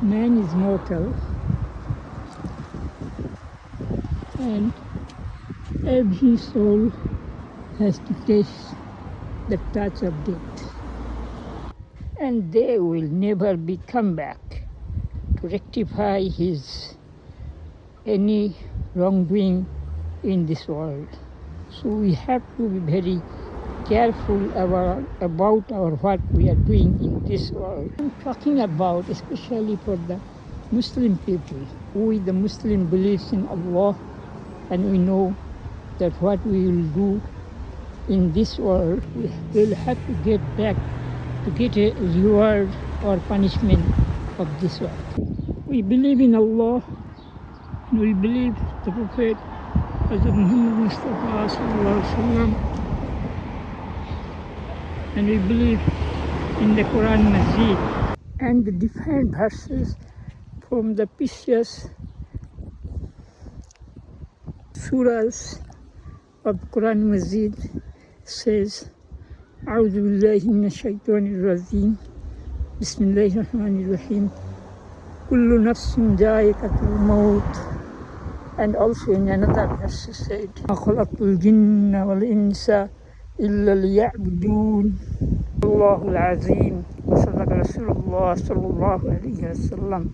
Man is mortal, and every soul has to taste the touch of death. And they will never be come back to rectify his any wrongdoing in this world. So we have to be very careful about our what we are doing in this world. I'm talking about especially for the Muslim people. We the Muslim believes in Allah, and we know that what we will do in this world, we will have to get back to get a reward or punishment of this world. We believe in Allah, and we believe the Prophet Hazrat Muhammad Mustafa Sallallahu Alaihi Wasallam, and we believe in the Quran Majid and the different verses from the precious surahs of Quran Majid says, أعوذ بالله من الشيطان الرجيم بسم الله الرحمن الرحيم كل نفس ذائقة الموت. And also in another verse said, ما خلقت الجن والإنس إلا ليعبدون الله العظيم وصدق رسول الله صلى الله عليه وسلم.